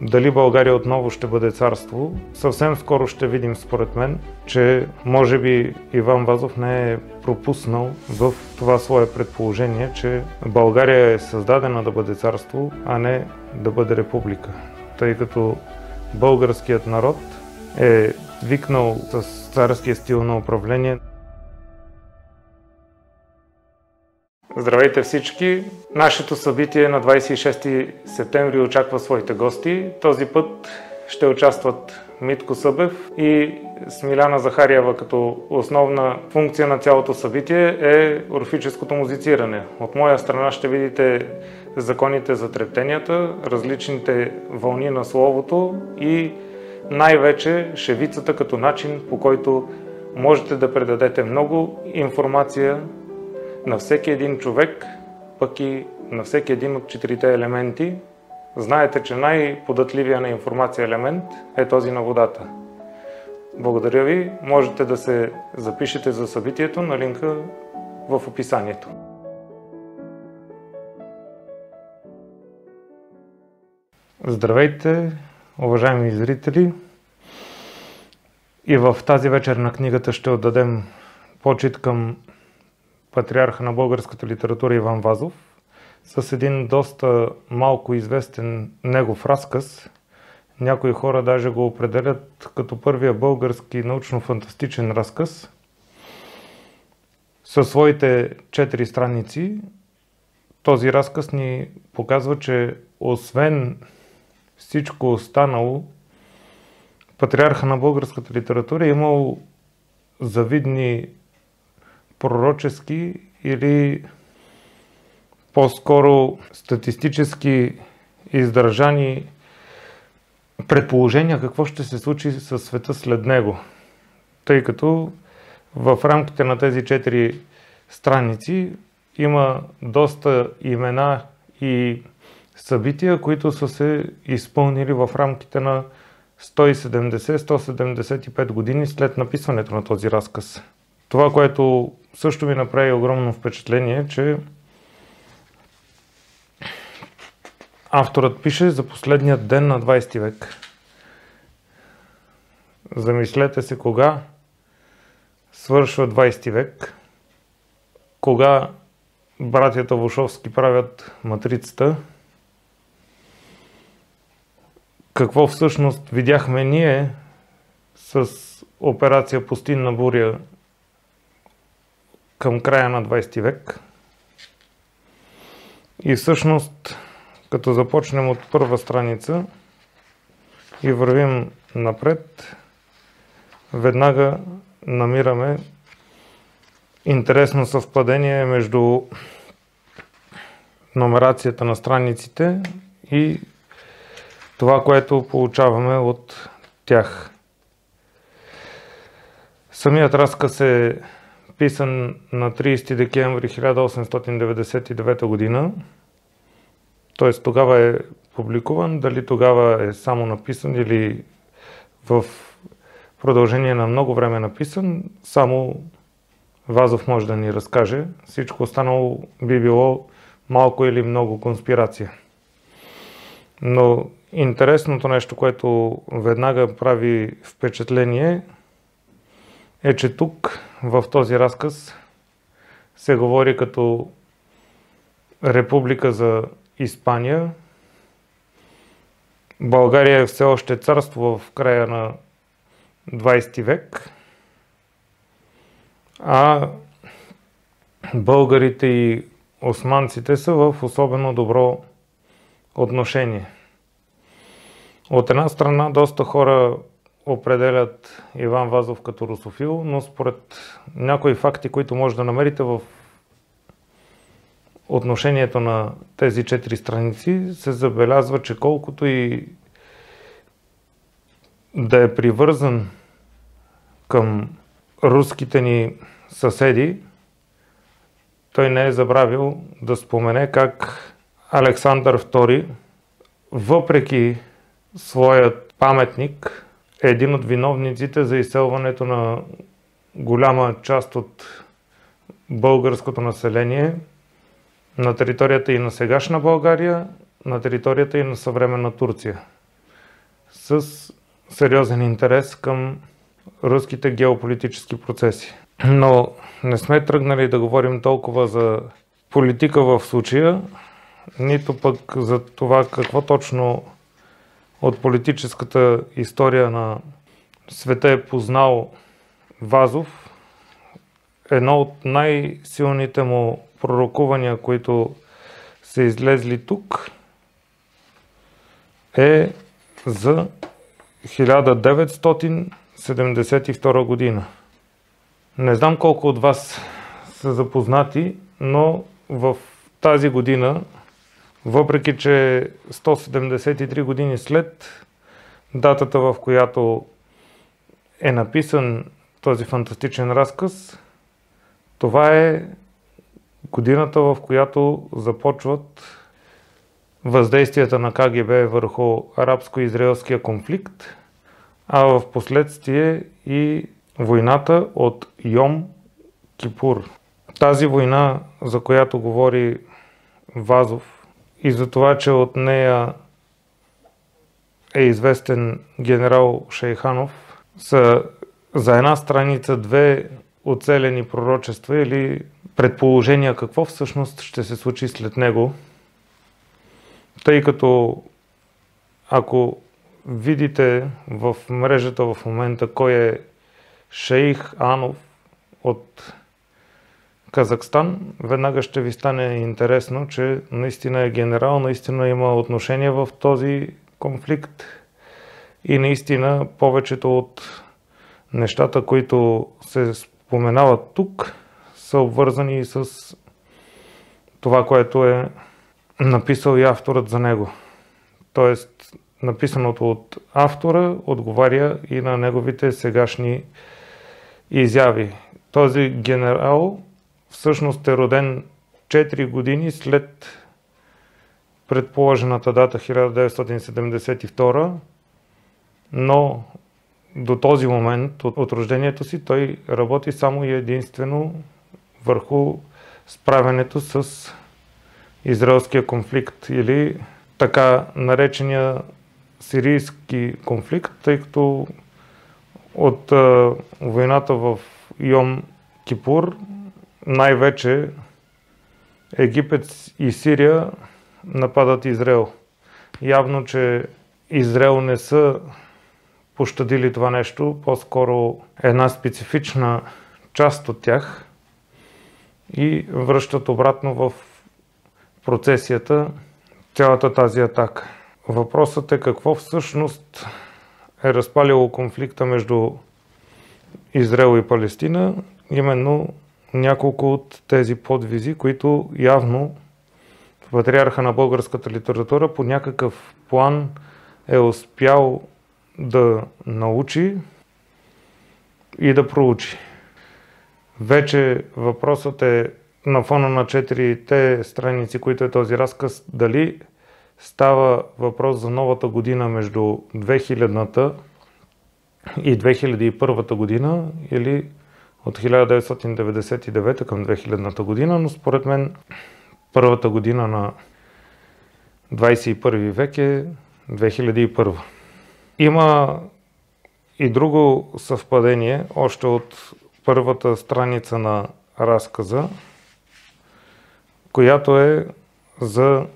Дали България отново ще бъде царство? Съвсем скоро ще видим, според мен, че може би Иван Вазов не е пропуснал в това свое предположение, че България е създадена да бъде царство, а не да бъде република. Тъй като българският народ е викнал с царския стил на управление. Здравейте всички! Нашето събитие на 26 септември очаква своите гости. Този път ще участват Митко Събев и Смиляна Захариева, като основна функция на цялото събитие е орфическото музициране. От моя страна ще видите законите за трептенията, различните вълни на словото и най-вече шевицата като начин, по който можете да предадете много информация на всеки един човек, пък и на всеки един от четирите елементи. Знаете, че най-податливия на информация елемент е този на водата. Благодаря ви. Можете да се запишете за събитието на линка в описанието. Здравейте, уважаеми зрители! И в тази вечер на книгата ще отдадем почит към патриарха на българската литература Иван Вазов с един доста малко известен негов разказ. Някои хора даже го определят като първия български научно-фантастичен разказ. Със своите 4 страници този разказ ни показва, че освен всичко останало, патриарха на българската литература е имал завидни пророчески или по-скоро статистически издържани предположения какво ще се случи със света след него. Тъй като в рамките на тези 4 страници има доста имена и събития, които са се изпълнили в рамките на 170-175 години след написването на този разказ. Това, което също ми направи огромно впечатление, е, че авторът пише за последния ден на 20 век. Замислете се кога свършва 20 век, кога братята Вушовски правят матрицата, какво всъщност видяхме ние с операция Пустинна буря към края на 20 век. И всъщност, като започнем от първа страница и вървим напред, веднага намираме интересно съвпадение между номерацията на страниците и това, което получаваме от тях. Самият разказ е писан на 30 декември 1899 година, т.е. тогава е публикуван, дали тогава е само написан или в продължение на много време написан, само Вазов може да ни разкаже. Всичко останало би било малко или много конспирация. Но интересното нещо, което веднага прави впечатление, е, че тук в този разказ се говори като република за Испания. България е все още царство в края на 20 век, а българите и османците са в особено добро отношение. От една страна доста хора определят Иван Вазов като русофил, но според някои факти, които може да намерите в отношението на тези 4 страници, се забелязва, че колкото и да е привързан към руските ни съседи, той не е забравил да спомене как Александър II, въпреки своят паметник, е един от виновниците за изселването на голяма част от българското население на територията и на сегашна България, на територията и на съвременна Турция. с сериозен интерес към руските геополитически процеси. Но не сме тръгнали да говорим толкова за политика в случая, нито пък за това какво точно от политическата история на света е познал Вазов. Едно от най-силните му пророкувания, които са излезли тук, е за 1972 година. Не знам колко от вас са запознати, но в тази година, въпреки че 173 години след датата, в която е написан този фантастичен разказ, това е годината, в която започват въздействията на КГБ върху арабско-израелския конфликт, а в последствие и войната от Йом Кипур. Тази война, за която говори Вазов, и за това, че от нея е известен генерал Шейханов, са за една страница две оцелени пророчества или предположения какво всъщност ще се случи след него. Тъй като ако видите в мрежата в момента кой е Шейх Анов от Казахстан, веднага ще ви стане интересно, че наистина е генерал, наистина има отношение в този конфликт и наистина повечето от нещата, които се споменават тук, са обвързани с това, което е написал и авторът за него. Тоест, написаното от автора отговаря и на неговите сегашни изяви. Този генерал всъщност е роден 4 години след предположената дата 1972, но до този момент от рождението си той работи само и единствено върху справянето с израелския конфликт или така наречения сирийски конфликт, тъй като от войната в Йом Кипур най-вече Египет и Сирия нападат Израел. Явно, че Израел не са пощадили това нещо, по-скоро една специфична част от тях и връщат обратно в процесията цялата тази атака. Въпросът е какво всъщност е разпалило конфликта между Израел и Палестина, именно няколко от тези подвизи, които явно патриарха на българската литература по някакъв план е успял да научи и да проучи. Вече въпросът е на фона на 4-те страници, които е този разказ, дали става въпрос за новата година между 2000-та и 2001 година или от 1999 към 2000 година, но според мен първата година на 21 век е 2001. Има и друго съвпадение, още от първата страница на разказа, която е за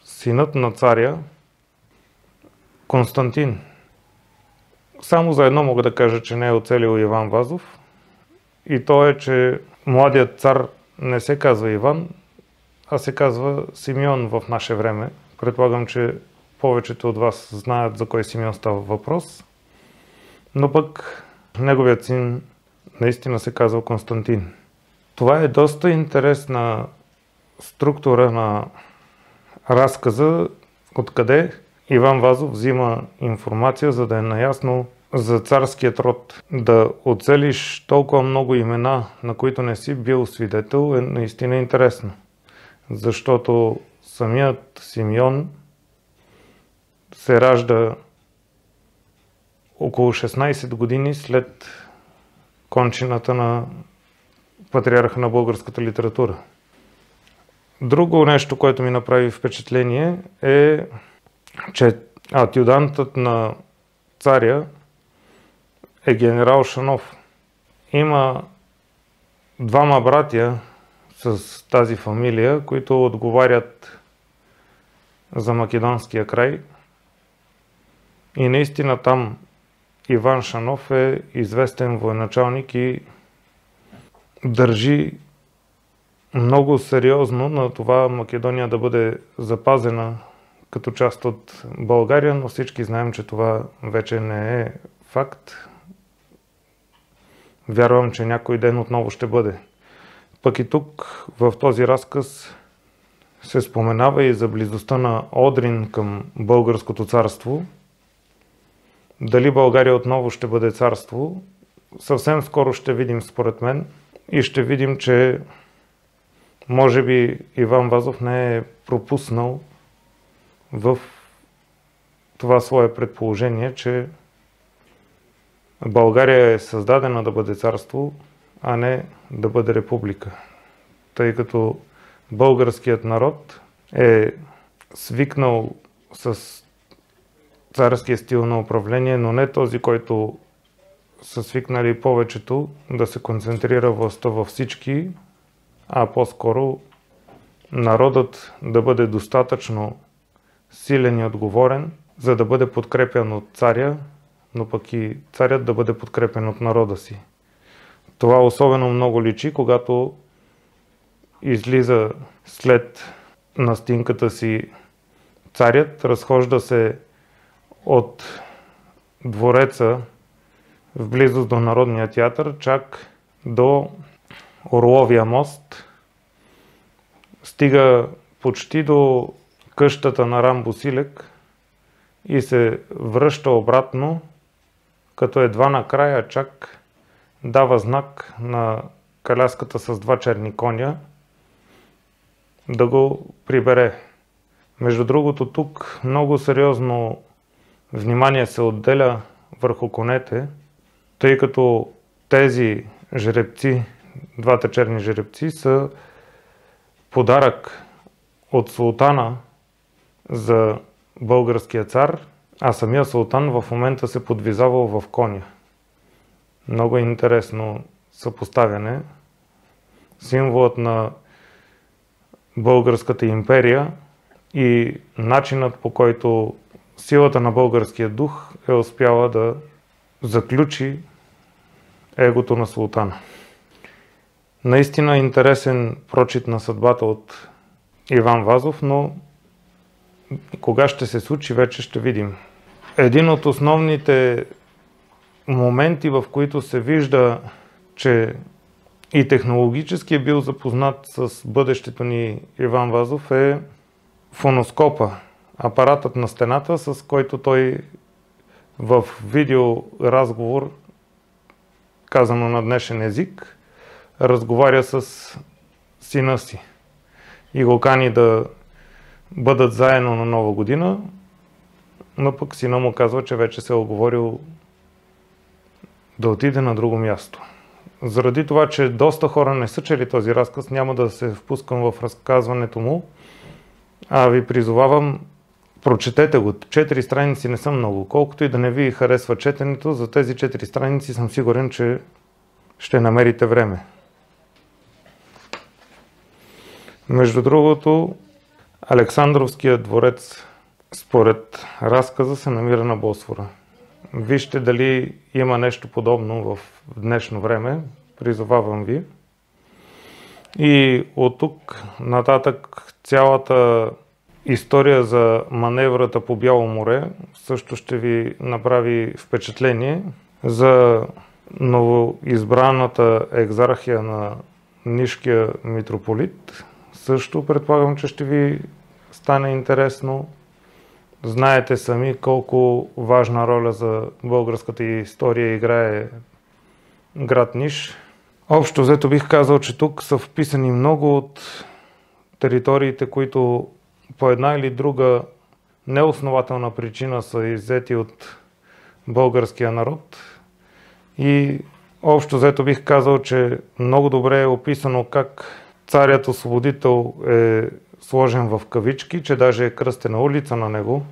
синът на царя Константин. Само за едно мога да кажа, че не е оцелил Иван Вазов. И то е, че младият цар не се казва Иван, а се казва Симеон в наше време. Предполагам, че повечето от вас знаят за кой Симеон става въпрос. Но пък неговият син наистина се казва Константин. Това е доста интересна структура на разказа, откъде Иван Вазов взима информация, за да е наясно за царският род. Да оцелиш толкова много имена, на които не си бил свидетел, е наистина интересно. Защото самият Симеон се ражда около 16 години след кончината на патриарха на българската литература. Друго нещо, което ми направи впечатление е, че адюдантът на царя е генерал Шанов. Има двама братя с тази фамилия, които отговарят за Македонския край. И наистина там Иван Шанов е известен военачалник и държи много сериозно на това Македония да бъде запазена като част от България, но всички знаем, че това вече не е факт. Вярвам, че някой ден отново ще бъде. Пък и тук в този разказ се споменава и за близостта на Одрин към българското царство. Дали България отново ще бъде царство, съвсем скоро ще видим според мен и ще видим, че може би Иван Вазов не е пропуснал в това свое предположение, че България е създадена да бъде царство, а не да бъде република. Тъй като българският народ е свикнал с царския стил на управление, но не този, който са свикнали повечето да се концентрира властта във всички, а по-скоро народът да бъде достатъчно силен и отговорен, за да бъде подкрепен от царя, но пък и царят да бъде подкрепен от народа си. Това особено много личи, когато излиза след настинката си царят, разхожда се от двореца в близост до Народния театър, чак до Орловия мост, стига почти до къщата на Рамбо Силек и се връща обратно, като едва накрая чак дава знак на каляската с два черни коня да го прибере. Между другото, тук много сериозно внимание се отделя върху конете, тъй като тези жеребци, двата черни жеребци, са подарък от султана за българския цар, а самия султан в момента се подвизавал в коня. Много интересно съпоставяне. Символът на българската империя и начинът, по който силата на българския дух е успяла да заключи егото на султана. Наистина интересен прочит на съдбата от Иван Вазов, но кога ще се случи, вече ще видим. Един от основните моменти, в които се вижда, че и технологически е бил запознат с бъдещето ни Иван Вазов, е фоноскопа, апаратът на стената, с който той в видеоразговор, казано на днешен език, разговаря с сина си и го кани да бъдат заедно на Нова година, но пък сина му казва, че вече се е оговорил да отиде на друго място. Заради това, че доста хора не са чели този разказ, няма да се впускам в разказването му, а ви призовавам, прочетете го. 4 страници не са много. Колкото и да не ви харесва четенето, за тези 4 страници съм сигурен, че ще намерите време. Между другото, Александровският дворец, според разказа, се намира на Босфора. Вижте дали има нещо подобно в днешно време. Призовавам ви. И от тук нататък цялата история за маневрата по Бяло море също ще ви направи впечатление. За новоизбраната екзархия на Нишкия митрополит също предполагам, че ще ви стане интересно. Знаете сами колко важна роля за българската история играе град Ниш. Общо взето бих казал, че тук са вписани много от териториите, които по една или друга неоснователна причина са иззети от българския народ. И общо взето бих казал, че много добре е описано как царят освободител е сложен в кавички, че даже е кръстена улица на него.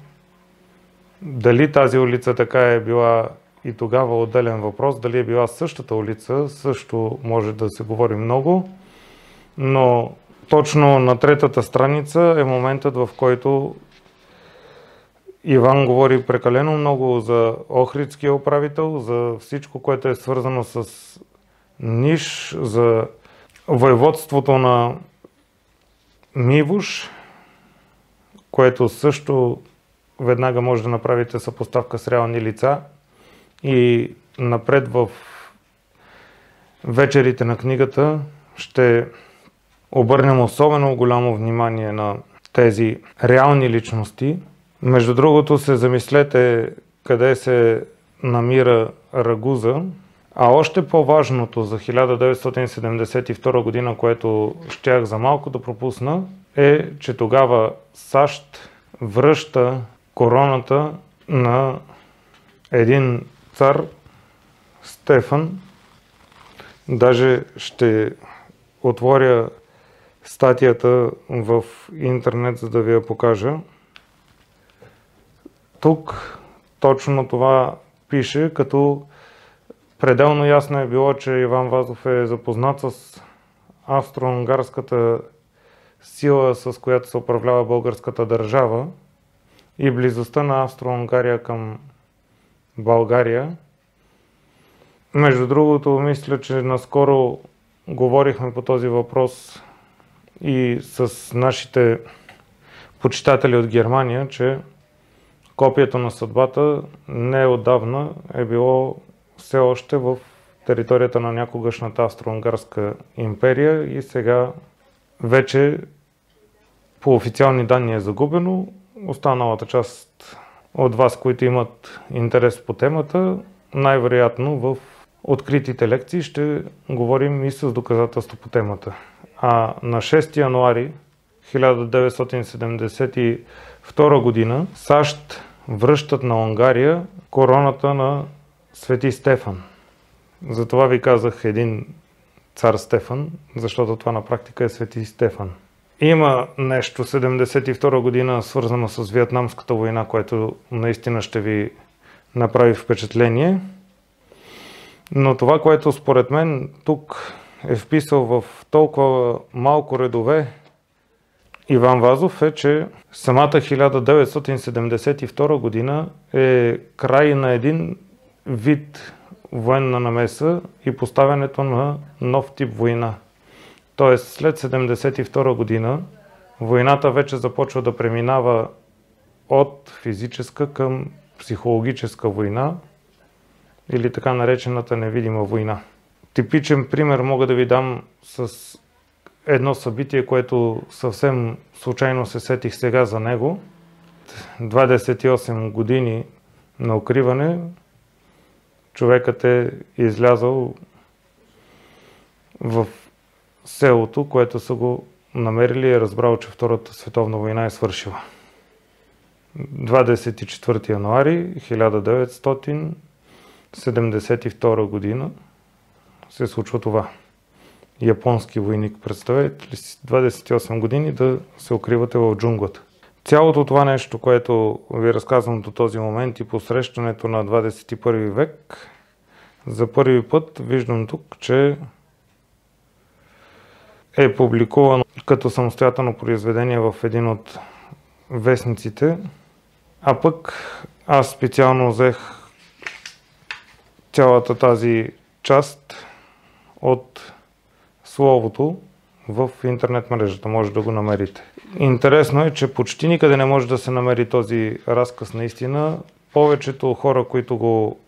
Дали тази улица така е била и тогава отделен въпрос, дали е била същата улица, също може да се говори много, но точно на третата страница е моментът, в който Иван говори прекалено много за Охридския управител, за всичко, което е свързано с Ниш, за воеводството на Мивуш, което също веднага може да направите съпоставка с реални лица. И напред в вечерите на книгата ще обърнем особено голямо внимание на тези реални личности. Между другото се замислете къде се намира Рагуза, а още по-важното за 1972 година, което щях за малко да пропусна, е, че тогава САЩ връща короната на един цар Стефан. Даже ще отворя статията в интернет, за да ви я покажа. Тук точно това пише, като пределно ясно е било, че Иван Вазов е запознат с австро-унгарската сила, с която се управлява българската държава и близостта на Австро-Унгария към България. Между другото, мисля, че наскоро говорихме по този въпрос и с нашите почитатели от Германия, че копието на съдбата не отдавна е било все още в територията на някогашната Австро-Унгарска империя и сега вече по официални данни е загубено. Останалата част от вас, които имат интерес по темата, най-вероятно в откритите лекции ще говорим и с доказателство по темата. А на 6 януари 1972 година САЩ връщат на Унгария короната на Свети Стефан. Затова ви казах един цар Стефан, защото това на практика е Свети Стефан. Има нещо 1972 година свързано с Виетнамската война, което наистина ще ви направи впечатление. Но това, което според мен тук е вписал в толкова малко редове Иван Вазов е, че самата 1972 година е край на един вид военна намеса и поставянето на нов тип война. Тоест след 1972 година войната вече започва да преминава от физическа към психологическа война или така наречената невидима война. Типичен пример мога да ви дам с едно събитие, което съвсем случайно се сетих сега за него. 28 години на укриване човекът е излязъл в селото, което са го намерили и е разбрал, че Втората световна война е свършила. 24 януари 1972 година се случва това. Японски войник, представете ли си 28 години да се укривате в джунглата. Цялото това нещо, което ви разказвам до този момент и посрещането на 21 век, за първи път виждам тук, че е публикувано като самостоятелно произведение в един от вестниците, а пък аз специално взех цялата тази част от словото в интернет мрежата. Може да го намерите. Интересно е, че почти никъде не може да се намери този разказ наистина. Повечето хора, които го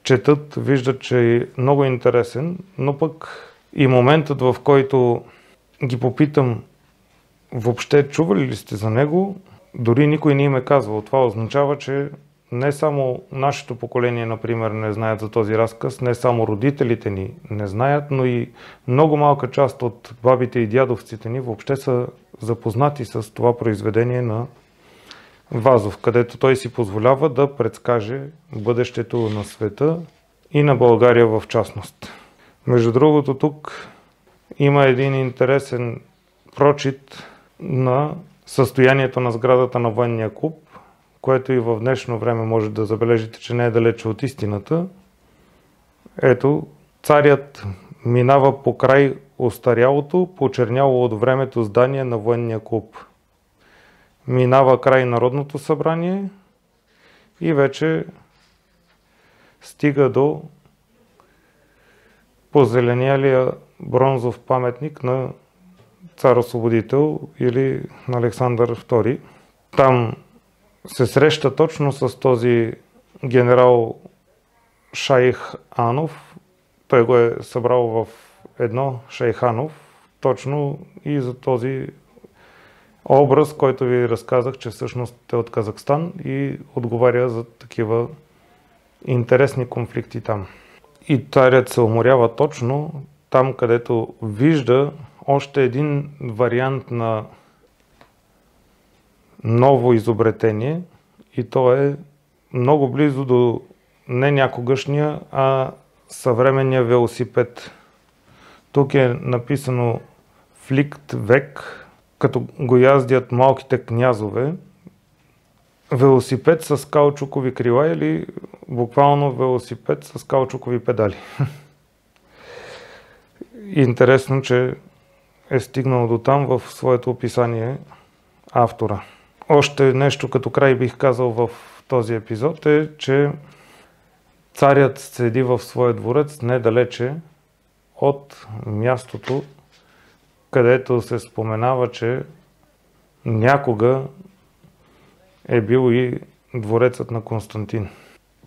четат, виждат, че е много интересен, но пък и моментът, в който ги попитам въобще чували ли сте за него, дори никой не им е казвал. Това означава, че не само нашето поколение, например, не знаят за този разказ, не само родителите ни не знаят, но и много малка част от бабите и дядовците ни въобще са запознати с това произведение на Вазов, където той си позволява да предскаже бъдещето на света и на България в частност. Между другото, тук има един интересен прочит на състоянието на сградата на военния клуб, което и в днешно време може да забележите, че не е далече от истината. Ето, царят минава покрай остарялото, почерняло от времето здание на военния клуб. Минава край Народното събрание и вече стига до позеленялия бронзов паметник на цар-освободител или на Александър II. Там се среща точно с този генерал Шайх Анов. Той го е събрал в едно, Шайханов, точно и за този образ, който ви разказах, че всъщност е от Казахстан и отговаря за такива интересни конфликти там. И царят се уморява точно там, където вижда още един вариант на ново изобретение и то е много близо до не някогашния, а съвременния велосипед. Тук е написано Фликт век, като го яздят малките князове. Велосипед с каучукови крила или буквално велосипед с каучукови педали. Интересно, че е стигнал до там в своето описание автора. Още нещо като край бих казал в този епизод е, че царят седи в своя дворец недалече от мястото, където се споменава, че някога е бил и дворецът на Константин.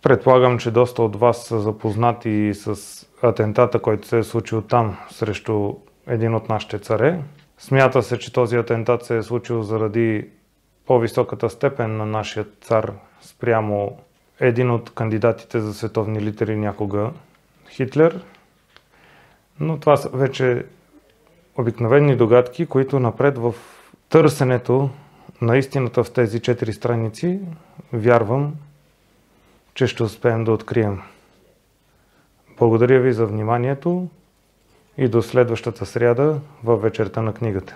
Предполагам, че доста от вас са запознати и с атентата, който се е случил там срещу един от нашите царе. Смята се, че този атентат се е случил заради по-високата степен на нашия цар спрямо един от кандидатите за световни лидери някога, Хитлер. Но това са вече обикновени догадки, които напред в търсенето на истината в тези 4 страници, вярвам, че ще успеем да открием. Благодаря ви за вниманието и до следващата сряда във вечерта на книгата.